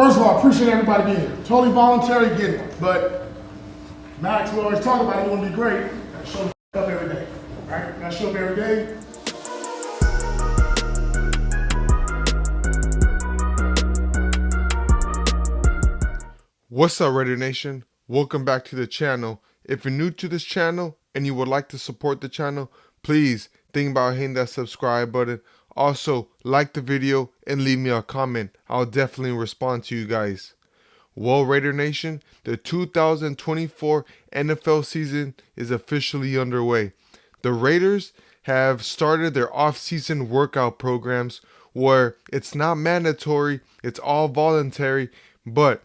First of all, I appreciate everybody being here. Totally voluntary, get it. But Max, we always talk about it, you want to be great, gotta show up every day. Right? Gotta show up every day. What's up, Raider Nation? Welcome back to the channel. If you're new to this channel and you would like to support the channel, please think about hitting that subscribe button. Also, like the video and leave me a comment. I'll definitely respond to you guys. Well, Raider Nation, the 2024 NFL season is officially underway. The Raiders have started their off-season workout programs where it's not mandatory, it's all voluntary, but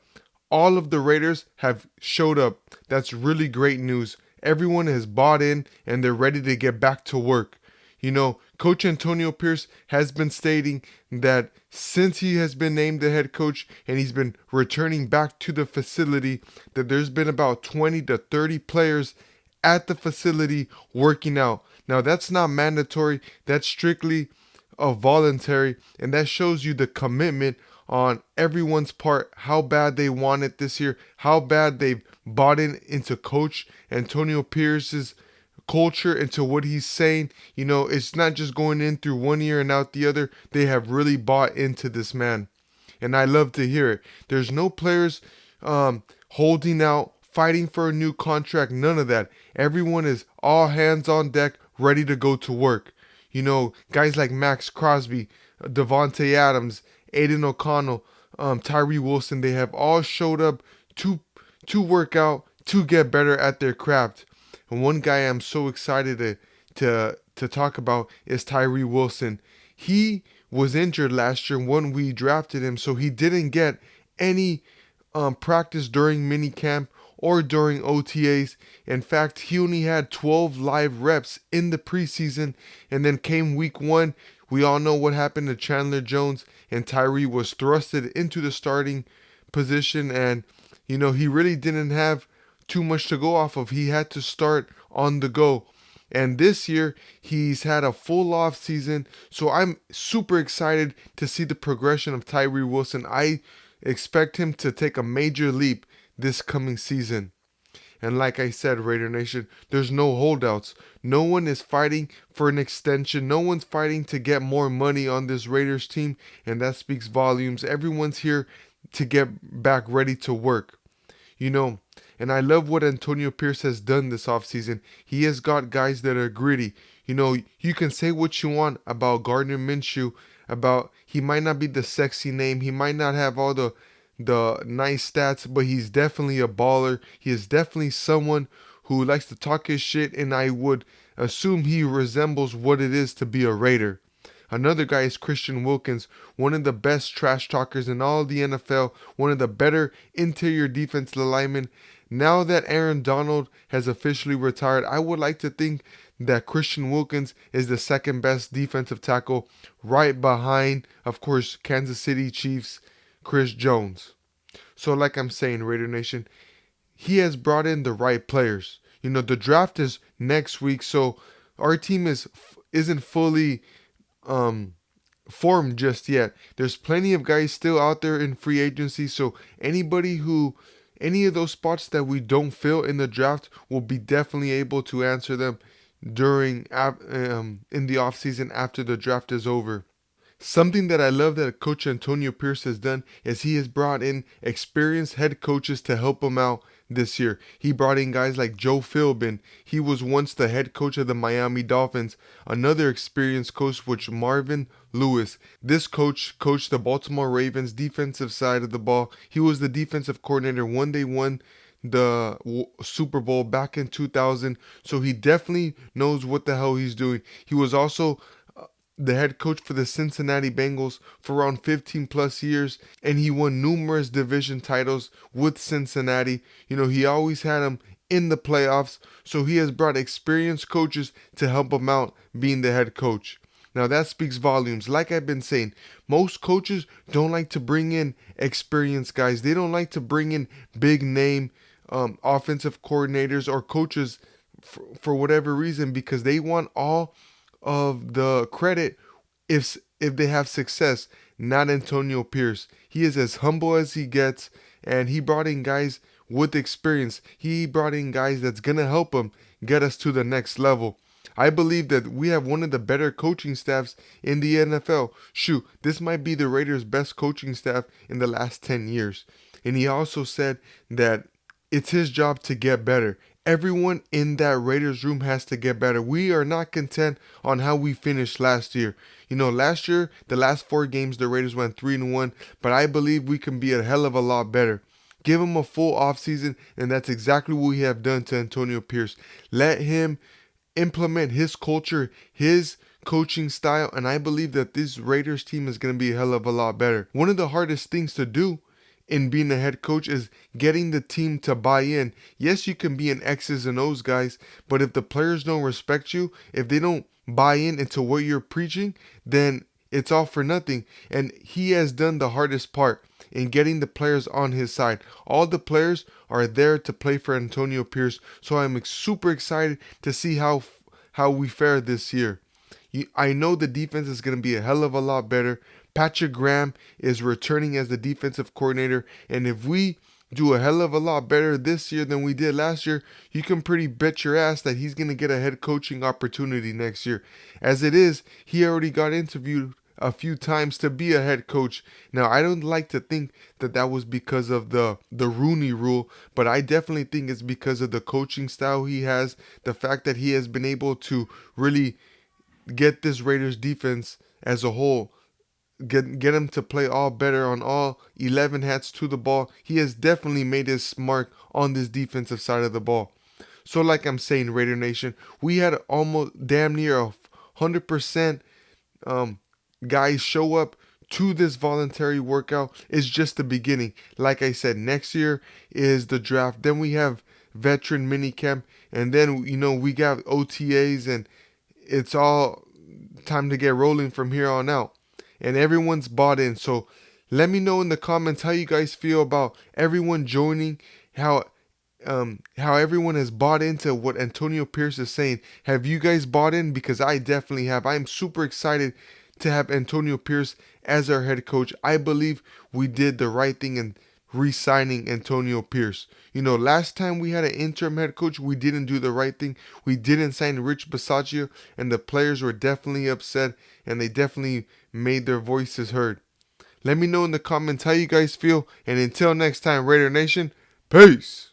all of the Raiders have showed up. That's really great news. Everyone has bought in and they're ready to get back to work. You know, Coach Antonio Pierce has been stating that since he has been named the head coach and he's been returning back to the facility, that there's been about 20 to 30 players at the facility working out. Now, that's not mandatory. That's strictly voluntary, and that shows you the commitment on everyone's part, how bad they want it this year, how bad they've bought into Coach Antonio Pierce's culture, into what he's saying. You know, it's not just going in through one ear and out the other. They have really bought into this man, and I love to hear it. There's no players holding out, fighting for a new contract, none of that. Everyone is all hands on deck, ready to go to work. You know, guys like Max Crosby, Devontae Adams, Aiden O'Connell, Tyree Wilson, they have all showed up to work out, to get better at their craft. And one guy I'm so excited to talk about is Tyree Wilson. He was injured last year when we drafted him, so he didn't get any practice during minicamp or during OTAs. In fact, he only had 12 live reps in the preseason, and then came week one. We all know what happened to Chandler Jones, and Tyree was thrusted into the starting position, and you know, he really didn't have too much to go off of. He had to start on the go. And this year, he's had a full off season, so I'm super excited to see the progression of Tyree Wilson. I expect him to take a major leap this coming season. And like I said, Raider Nation, there's no holdouts. No one is fighting for an extension. No one's fighting to get more money on this Raiders team, and that speaks volumes. Everyone's here to get back ready to work. You know, and I love what Antonio Pierce has done this offseason. He has got guys that are gritty. You know, you can say what you want about Gardner Minshew, about he might not be the sexy name, he might not have all the nice stats, but he's definitely a baller. He is definitely someone who likes to talk his shit, and I would assume he resembles what it is to be a Raider. Another guy is Christian Wilkins, one of the best trash talkers in all of the NFL, one of the better interior defensive linemen. Now that Aaron Donald has officially retired, I would like to think that Christian Wilkins is the second best defensive tackle, right behind, of course, Kansas City Chiefs Chris Jones. So like I'm saying, Raider Nation, he has brought in the right players. You know, the draft is next week, so our team isn't fully formed just yet. There's plenty of guys still out there in free agency, so any of those spots that we don't fill in the draft will be definitely able to answer them during in the offseason after the draft is over. Something that I love that Coach Antonio Pierce has done is he has brought in experienced head coaches to help him out this year. He brought in guys like Joe Philbin. He was once the head coach of the Miami Dolphins. Another experienced coach was Marvin Lewis. This coach coached the Baltimore Ravens defensive side of the ball. He was the defensive coordinator when they won the Super Bowl back in 2000. So he definitely knows what the hell he's doing. He was also the head coach for the Cincinnati Bengals for around 15 plus years, and he won numerous division titles with Cincinnati. You know, he always had them in the playoffs, so he has brought experienced coaches to help him out being the head coach. Now that speaks volumes. Like I've been saying, most coaches don't like to bring in experienced guys. They don't like to bring in big name offensive coordinators or coaches for whatever reason, because they want all of the credit if they have success. Not Antonio Pierce. He is as humble as he gets, and he brought in guys with experience. He brought in guys that's going to help him get us to the next level. I believe that we have one of the better coaching staffs in the NFL. Shoot, this might be the Raiders' best coaching staff in the last 10 years. And he also said that it's his job to get better. Everyone in that Raiders room has to get better. We are not content on how we finished last year. Last year, the last 4 games, the Raiders went 3-1, but I believe we can be a hell of a lot better. Give him a full offseason, and that's exactly what we have done to Antonio Pierce. Let him implement his culture, his coaching style, and I believe that this Raiders team is going to be a hell of a lot better. One of the hardest things to do in being a head coach is getting the team to buy in. Yes, you can be an X's and O's guys, but if the players don't respect you, if they don't buy in into what you're preaching, then it's all for nothing. And he has done the hardest part in getting the players on his side. All the players are there to play for Antonio Pierce, so I'm super excited to see how we fare this year. I know the defense is going to be a hell of a lot better. Patrick Graham is returning as the defensive coordinator, and if we do a hell of a lot better this year than we did last year, you can pretty bet your ass that he's going to get a head coaching opportunity next year. As it is, he already got interviewed a few times to be a head coach. Now, I don't like to think that that was because of the Rooney Rule, but I definitely think it's because of the coaching style he has, the fact that he has been able to really get this Raiders defense as a whole, get him to play all better on all 11 hats to the ball. He has definitely made his mark on this defensive side of the ball. So like I'm saying, Raider Nation, we had almost damn near 100% guys show up to this voluntary workout. Is just the beginning. Like I said, next year is the draft. Then we have veteran minicamp, and then we got OTAs, and it's all time to get rolling from here on out. And everyone's bought in. So let me know in the comments how you guys feel about everyone joining, how everyone has bought into what Antonio Pierce is saying. Have you guys bought in? Because I definitely have. I'm super excited to have Antonio Pierce as our head coach. I believe we did the right thing in re-signing Antonio Pierce. Last time we had an interim head coach, we didn't do the right thing. We didn't sign Rich Bisaccia, and the players were definitely upset, and they definitely made their voices heard. Let me know in the comments how you guys feel, and until next time, Raider Nation, peace!